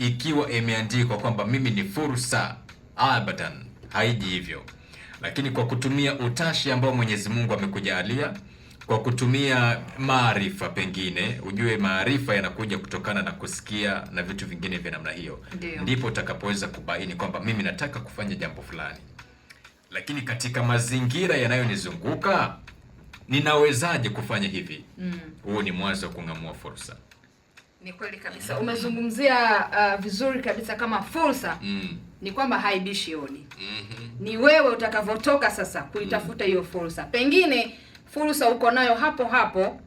ikiwa imeandikwa kwamba mimi ni fursa, abadan haiji hivyo. Lakini kwa kutumia utashi ambao Mwenyezi Mungu amekujalia, kwa kutumia maarifa, pengine ujue maarifa yanakuja kutokana na kusikia na vitu vingine vya namna hiyo, ndipo utakapoweza kubaini kwamba mimi nataka kufanya jambo fulani, lakini katika mazingira yanayonizunguka ninawezaje kufanya hivi? Huo ni mwanzo wa kung'amua fursa. Ni kweli kabisa, umezungumzia vizuri kabisa. Kama fursa ni kwamba haibishi hodi. Ni wewe utakavotoka sasa kuitafuta hiyo fursa. Pengine fursa uko nayo hapo hapo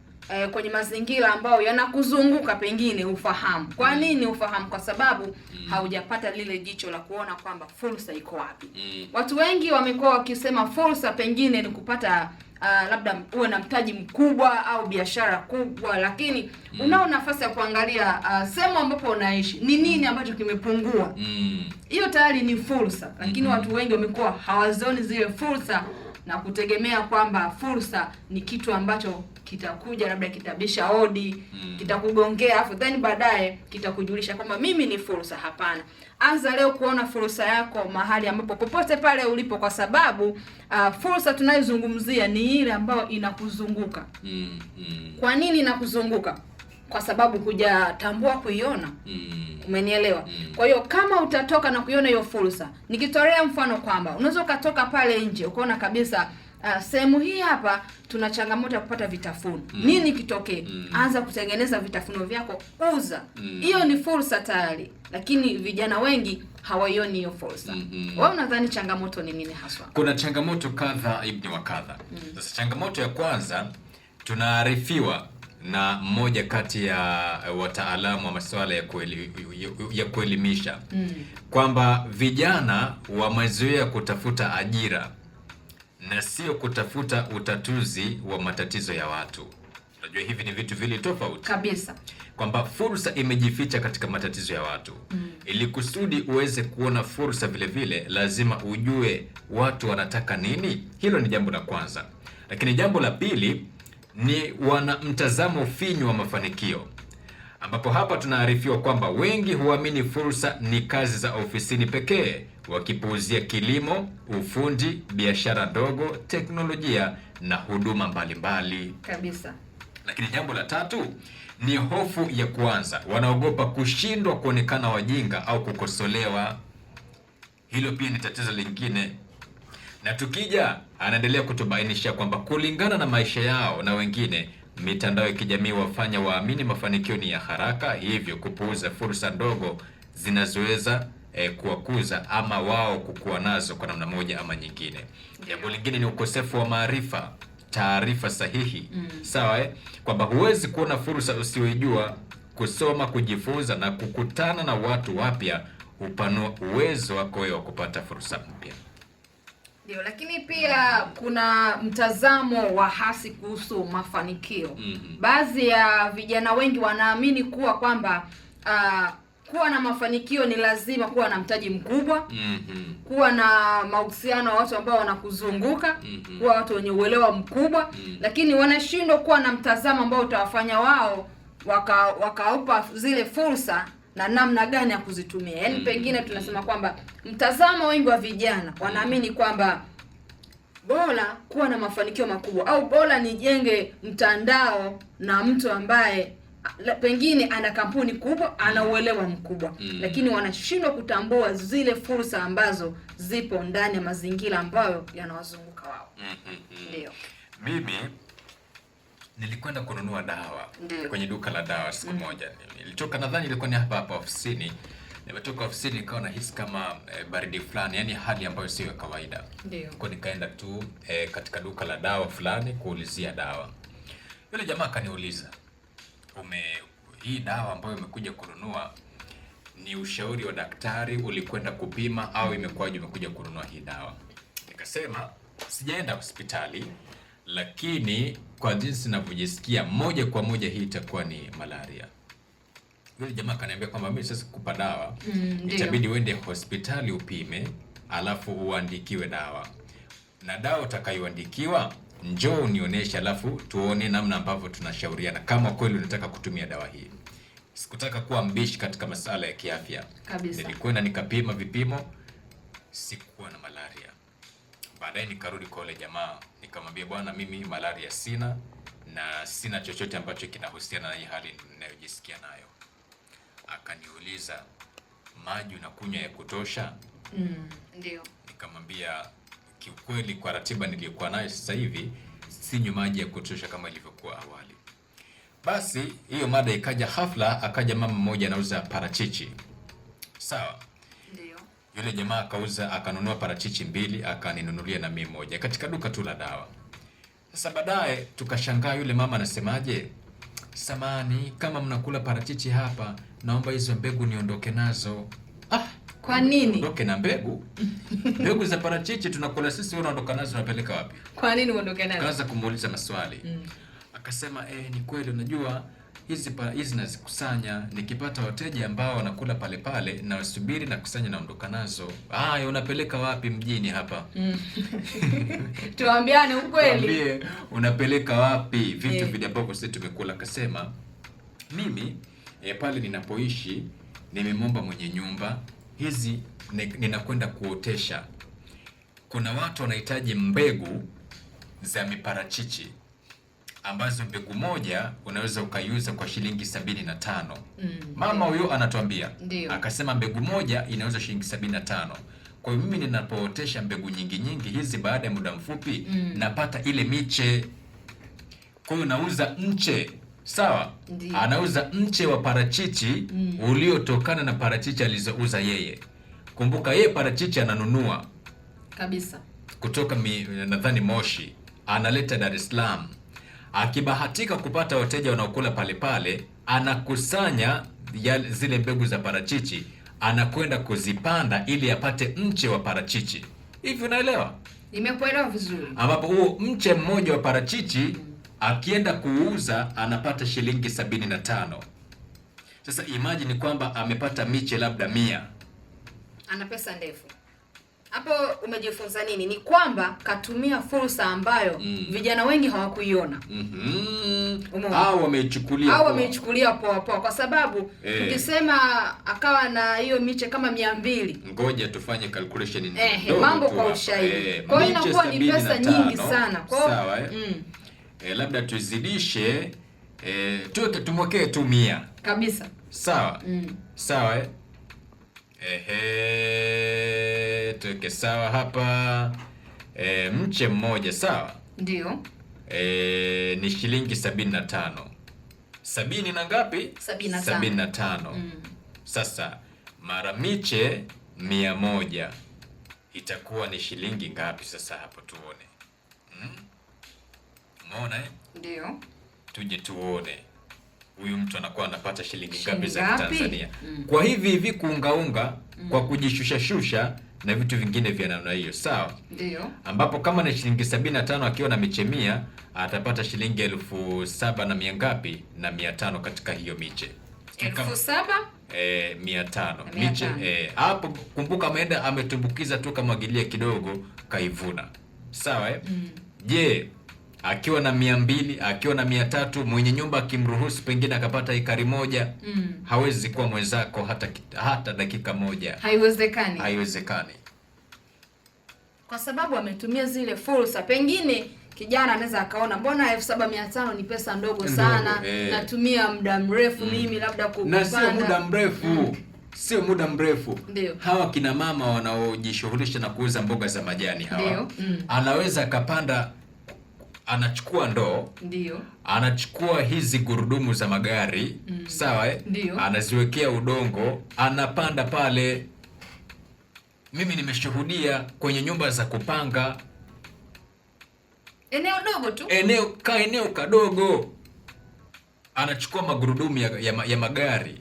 kwenye mazingira ambayo yanakuzunguka, pengine ufahamu. Kwa nini ufahamu? Kwa sababu haujapata lile jicho la kuona kwamba fursa iko wapi. Watu wengi wamekuwa wakisema fursa pengine ni kupata labda uwe na mtaji mkubwa au biashara kubwa, lakini unao nafasi ya kuangalia sehemu ambapo unaishi ni nini ambacho kimepungua. Hiyo tayari ni fursa, lakini watu wengi wamekuwa hawazioni zile fursa na kutegemea kwamba fursa ni kitu ambacho kitakuja, labda kitabisha hodi, kitakugongea afu then baadaye kitakujulisha kwamba mimi ni fursa. Hapana. Anza leo kuona fursa yako mahali ambapo popote pale ulipo, kwa sababu fursa tunayozungumzia ni ile ambayo inakuzunguka. Kwa nini inakuzunguka? Kwa sababu hujatambua kuiona. Umenielewa? Kwa hiyo kama utatoka na kuiona hiyo fursa, nikitolea mfano kwamba unaweza ukatoka pale nje ukaona kabisa sehemu hii hapa tuna changamoto ya kupata vitafuno. Nini kitokee? Anza kutengeneza vitafuno vyako, uza. Hiyo ni fursa tayari, lakini vijana wengi hawaioni hiyo fursa. Wewe unadhani changamoto ni nini haswa? Kuna changamoto kadha ibni wa kadha. Sasa changamoto ya kwanza, tunaarifiwa na mmoja kati ya wataalamu wa masuala ya kuelimisha kwamba vijana wamezoea kutafuta ajira na sio kutafuta utatuzi wa matatizo ya watu. Unajua hivi ni vitu vile tofauti kabisa, kwamba fursa imejificha katika matatizo ya watu. Ili kusudi uweze kuona fursa vile vile, lazima ujue watu wanataka nini. Hilo ni jambo la kwanza. Lakini jambo la pili ni wana mtazamo finyu wa mafanikio, ambapo hapa tunaarifiwa kwamba wengi huamini fursa ni kazi za ofisini pekee, wakipuuzia kilimo, ufundi, biashara ndogo, teknolojia na huduma mbalimbali kabisa. Lakini jambo la tatu ni hofu ya kuanza. Wanaogopa kushindwa, kuonekana wajinga au kukosolewa. Hilo pia ni tatizo lingine. Na tukija, anaendelea kutubainisha kwamba kulingana na maisha yao na wengine, mitandao ya kijamii wafanya waamini mafanikio ni ya haraka, hivyo kupuuza fursa ndogo zinazoweza kuwakuza ama wao kukua nazo kwa namna moja ama nyingine. Jambo lingine ni ukosefu wa maarifa, taarifa sahihi. Sawa, kwamba huwezi kuona fursa usiyojua. Kusoma, kujifunza na kukutana na watu wapya hupanua uwezo wako wa kupata fursa mpya. Ndio, lakini pia kuna mtazamo wa hasi kuhusu mafanikio. Baadhi ya vijana wengi wanaamini kuwa kwamba kuwa na mafanikio ni lazima kuwa na mtaji mkubwa, kuwa na mahusiano wa watu ambao wanakuzunguka, kuwa watu wenye uelewa mkubwa, lakini wanashindwa kuwa na mtazamo ambao utawafanya wao wakaupa zile fursa na namna gani ya kuzitumia. Yaani pengine tunasema kwamba mtazamo wengi wa vijana wanaamini kwamba bora kuwa na mafanikio makubwa au bora nijenge mtandao na mtu ambaye pengine ana kampuni kubwa, ana uelewa mkubwa, lakini wanashindwa kutambua zile fursa ambazo zipo ndani ya mazingira ambayo yanawazunguka wao. Ndio. Mimi nilikwenda kununua dawa kwenye duka la dawa siku moja. Nilitoka, nadhani ilikuwa ni hapa ofisini. Nimetoka ofisini nikawa nahisi kama baridi fulani, yani hali ambayo sio ya kawaida. Ndio. Kwa nikaenda tu katika duka la dawa fulani kuulizia dawa. Yule jamaa akaniuliza, hii dawa ambayo umekuja kununua ni ushauri wa daktari, ulikwenda kupima au imekuwaje umekuja kununua hii dawa? Nikasema sijaenda hospitali, lakini kwa jinsi ninavyojisikia moja kwa moja hii itakuwa ni malaria. Yule jamaa akaniambia kwamba mimi sasa kukupa dawa, itabidi uende hospitali upime, alafu uandikiwe dawa. Na dawa utakayoandikiwa njoo unionyeshe, alafu tuone namna ambavyo tunashauriana kama kweli unataka kutumia dawa hii. Sikutaka kuwa mbishi katika masuala ya kiafya. Kabisa. Nilikwenda nikapima vipimo, sikuwa na malaria. Baadaye nikarudi kwa yule jamaa, nikamwambia bwana, mimi malaria sina na sina chochote ambacho kinahusiana na hii hali ninayojisikia nayo. Akaniuliza, maji unakunywa ya kutosha? Ndio. Nikamwambia kiukweli, kwa ratiba niliyokuwa nayo sasa hivi sinywi maji ya kutosha kama ilivyokuwa awali. Basi hiyo mada ikaja hafla, akaja mama mmoja anauza parachichi. Sawa. Ndio. Yule jamaa akanunua parachichi 2, akaninunulia na mimi moja katika duka tu la dawa. Sasa baadaye tukashangaa, yule mama anasemaje, samani, kama mnakula parachichi hapa, naomba hizo mbegu niondoke nazo. Kwa nini? Ondoke na mbegu? Mbegu za parachichi tunakula sisi, wewe unaondoka nazo, unapeleka wapi? Kwa nini uondoke nazo? Kaanza kumuuliza maswali. Akasema ni kweli, unajua hizi nazikusanya, nikipata wateja ambao wanakula pale pale na wasubiri na kusanya naondoka nazo. Unapeleka wapi mjini hapa? Tuambiane ukweli. Tuambie unapeleka wapi vitu vile ambavyo sisi tumekula. Akasema mimi pale ninapoishi nimemwomba mwenye nyumba, hizi ninakwenda kuotesha. Kuna watu wanahitaji mbegu za miparachichi ambazo mbegu moja unaweza ukaiuza kwa shilingi 75. Mama huyo anatuambia. Akasema mbegu moja inauza shilingi 75. Kwa hiyo mimi ninapootesha mbegu nyingi hizi, baada ya muda mfupi napata ile miche. Kwa hiyo nauza mche. Sawa? Anauza mche wa parachichi uliotokana na parachichi alizouza yeye. Kumbuka yeye parachichi ananunua kabisa kutoka nadhani Moshi, analeta Dar es Salaam. Akibahatika kupata wateja wanaokula pale pale, anakusanya zile mbegu za parachichi, anakwenda kuzipanda ili apate mche wa parachichi. Hivi unaelewa? Nimekuelewa vizuri. Ambapo huo mche mmoja wa parachichi akienda kuuza anapata shilingi 75. Sasa imagine kwamba amepata miche labda 100. Ana pesa ndefu. Hapo umejifunza nini? Ni kwamba katumia fursa ambayo vijana wengi hawakuiona. Au wameichukulia poa kwa sababu ukisema akawa na hiyo miche kama 200. Ngoja tufanye calculation mambo kwa ushahidi. Kwa hiyo inakuwa ni pesa nyingi sana. Kwa sawa labda tuzidishe tumwekee tu 100 kabisa. Sawa. Sawa tuweke sawa hapa. Mche mmoja sawa, ndio ni shilingi 75. 70 na ngapi? 75. Sasa mara miche 100 itakuwa ni shilingi ngapi? Sasa hapo tuone. Umeona Ndio. Tuje tuone huyu mtu anakuwa anapata shilingi ngapi za Tanzania. Kwa hivi kuungaunga kwa kujishusha na vitu vingine vya namna hiyo. Sawa? Ndio. Ambapo kama ni shilingi 75 akiwa na miche 100 atapata shilingi 7,000 na ngapi na 500 katika hiyo miche. 7,500 miche. Hapo kumbuka ameenda ametumbukiza tu kamwagilia kidogo kaivuna. Sawa Je, akiwa na 200, akiwa na 300, mwenye nyumba akimruhusu pengine akapata ekari moja, hawezi kuwa mwenzako hata dakika moja. Haiwezekani. Kwa sababu ametumia zile fursa. Pengine kijana anaweza akaona mbona 7,500 ni pesa ndogo sana, natumia muda mrefu mimi labda kupanda. Na sio muda mrefu. Sio muda mrefu. Ndiyo. Hawa kina mama wanaojishughulisha na kuuza mboga za majani hawa. Anaweza akapanda, anachukua ndoo, ndio, anachukua hizi gurudumu za magari, sawa anaziwekea udongo, anapanda pale. Mimi nimeshuhudia kwenye nyumba za kupanga, eneo dogo tu, eneo kadogo, anachukua magurudumu ya magari,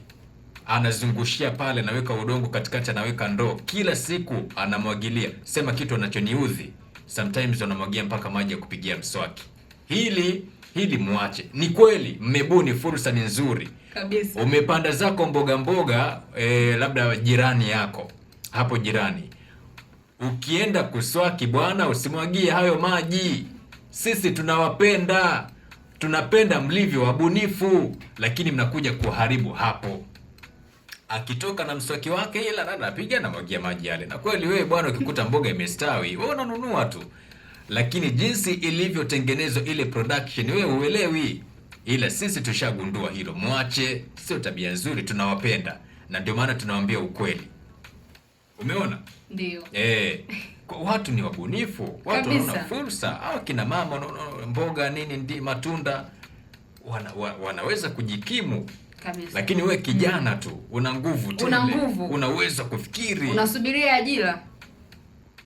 anazungushia pale, anaweka udongo katikati, anaweka ndoo, kila siku anamwagilia. Sema kitu anachoniudhi, sometimes wanamwagia mpaka maji ya kupigia mswaki. Hili muache. Ni kweli mmebuni, fursa ni nzuri kabisa. Umepanda zako mboga labda jirani yako hapo jirani, ukienda kuswaki bwana, usimwagie hayo maji. Sisi tunawapenda. tunapenda mlivyo wabunifu, lakini mnakuja kuharibu hapo. Akitoka na mswaki wake ila anapiga na mwagia maji yale. Na kweli wewe bwana, ukikuta mboga imestawi, wewe unanunua tu. Lakini jinsi ilivyotengenezwa ile production wewe uelewi. Ila sisi tushagundua hilo. Mwache, sio tabia nzuri, tunawapenda. Na ndio maana tunawaambia ukweli. Umeona? Ndio. Kwa watu ni wabunifu, watu wanaona fursa. Au kina mama mboga nini ndi matunda wanaweza kujikimu. Kabisa. Lakini we kijana tu, una nguvu tu. Una nguvu. Unaweza kufikiri. Unasubiria ajira.